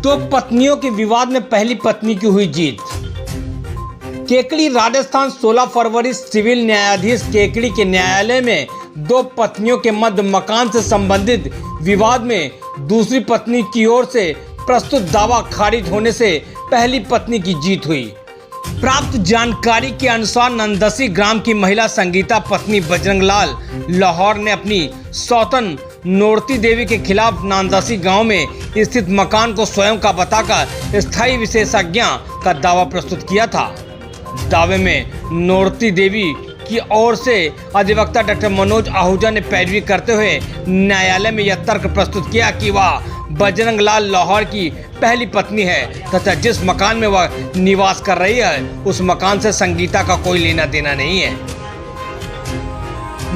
दो पत्नियों के विवाद में पहली पत्नी की हुई जीत। केकड़ी राजस्थान 16 फरवरी सिविल न्यायाधीश केकड़ी के न्यायालय में दो पत्नियों के मध्य मकान से संबंधित विवाद में दूसरी पत्नी की ओर से प्रस्तुत दावा खारिज होने से पहली पत्नी की जीत हुई। प्राप्त जानकारी के अनुसार नंदसी ग्राम की महिला संगीता पत्नी बजरंग लाल लाहौर ने अपनी सौतन नोरती देवी के खिलाफ नंदसी गांव में स्थित मकान को स्वयं का बताकर स्थायी विशेषज्ञ का दावा प्रस्तुत किया था। दावे में नोरती देवी की ओर से अधिवक्ता डॉक्टर मनोज आहूजा ने पैरवी करते हुए न्यायालय में यह तर्क प्रस्तुत किया कि वह बजरंग लाल लाहौर की पहली पत्नी है तथा जिस मकान में वह निवास कर रही है उस मकान से संगीता का कोई लेना देना नहीं है।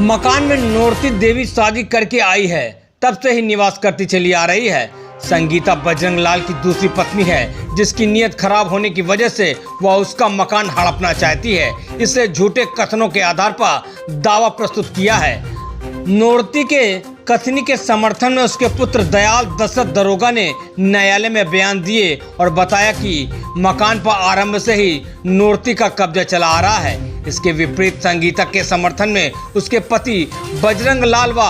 मकान में नोरती देवी शादी करके आई है, तब से ही निवास करती चली आ रही है। संगीता बजरंग लाल की दूसरी पत्नी है जिसकी नीयत खराब होने की वजह से वह उसका मकान हड़पना चाहती है। इससे झूठे कथनों के आधार पर दावा प्रस्तुत किया है। नोरती के कथनी के समर्थन में उसके पुत्र दयाल दशरथ दरोगा ने न्यायालय में बयान दिए और बताया कि मकान पर आरंभ से ही नोरती का कब्जा चला आ रहा है। इसके विपरीत संगीता के समर्थन में उसके पति बजरंग लाल व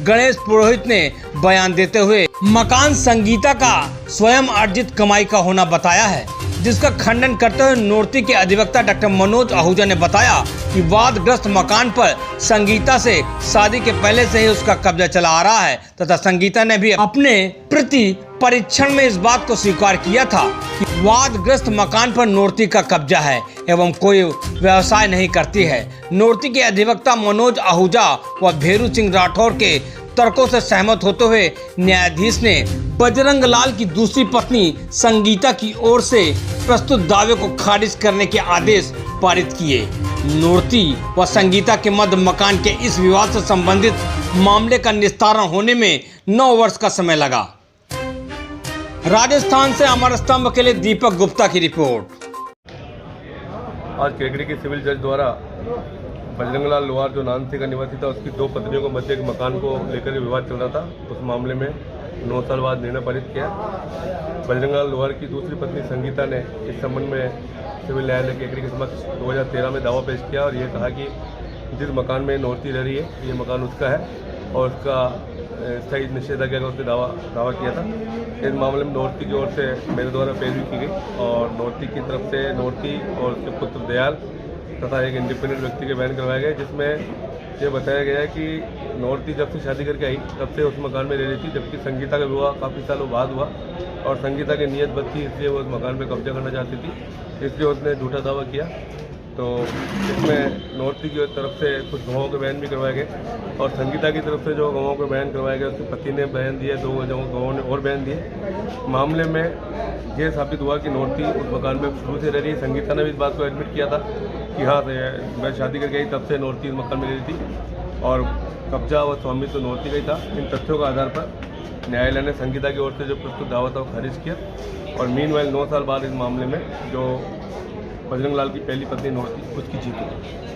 गणेश पुरोहित ने बयान देते हुए मकान संगीता का स्वयं अर्जित कमाई का होना बताया है, जिसका खंडन करते हुए नोरती के अधिवक्ता डॉक्टर मनोज आहूजा ने बताया कि वादग्रस्त मकान पर संगीता से शादी के पहले से ही उसका कब्जा चला आ रहा है तथा संगीता ने भी अपने प्रति परीक्षण में इस बात को स्वीकार किया था कि वादग्रस्त मकान पर नोरती का कब्जा है एवं कोई व्यवसाय नहीं करती है। नोरती के अधिवक्ता मनोज आहूजा व भेरू सिंह राठौर के तर्कों से सहमत होते हुए न्यायाधीश ने बजरंग लाल की दूसरी पत्नी संगीता की ओर से प्रस्तुत दावे को खारिज करने के आदेश पारित किए। नोरती व संगीता के मध्य मकान के इस विवाद से संबंधित मामले का निस्तारण होने में 9 वर्ष का समय लगा। राजस्थान से अमर स्तंभ के लिए दीपक गुप्ता की रिपोर्ट। आज केकड़ी के सिविल जज द्वारा बजरंग लाल लोहार जो नानसी का निवासी था उसकी दो पत्नियों को मध्य एक मकान को लेकर विवाद चल रहा था। उस मामले में 9 साल बाद निर्णय पारित किया। बजरंग लाल लोहार की दूसरी पत्नी संगीता ने इस संबंध में सिविल न्यायालय केकड़ी के समक्ष 2013 में दावा पेश किया और ये कहा कि जिस मकान में नोरती रह रही है ये मकान उसका है और उसका स्थायी निषेधाज्ञा का उसने दावा किया था। इस मामले में नोरती की ओर से मेरे द्वारा पैरवी की गई और नोरती की तरफ से नोरती और उसके पुत्र दयाल तथा एक इंडिपेंडेंट व्यक्ति के बयान करवाए गए, जिसमें ये बताया गया है कि नोरती जब से शादी करके आई तब से उस मकान में रह रही थी, जबकि संगीता का विवाह काफ़ी सालों बाद हुआ और संगीता की नीयत बद थी, इसलिए वो उस मकान पर कब्जा करना चाहती थी, इसलिए उसने झूठा दावा किया। तो इसमें नोरती की तरफ से कुछ गवाहों के बयान भी करवाए गए और संगीता की तरफ से जो गवाहों के बयान करवाए गए उसके पति ने बयान दिए, 2 गवाहों ने और बयान दिए। मामले में यह साबित हुआ कि नोरती उस मकान में शुरू से रह रही है। संगीता ने भी इस बात को एडमिट किया था कि हाँ मैं शादी करके आई तब से नोरती इस मकान में रह रही थी और कब्जा व स्वामित्व तो नोरती का ही था। इन तथ्यों के आधार पर न्यायालय ने संगीता की ओर से जो प्रस्तुत दावा था वो खारिज किया और मीनवाइल 9 साल बाद इस मामले में जो बजरंग लाल की पहली पत्नी नोरती उसकी जीत हुई।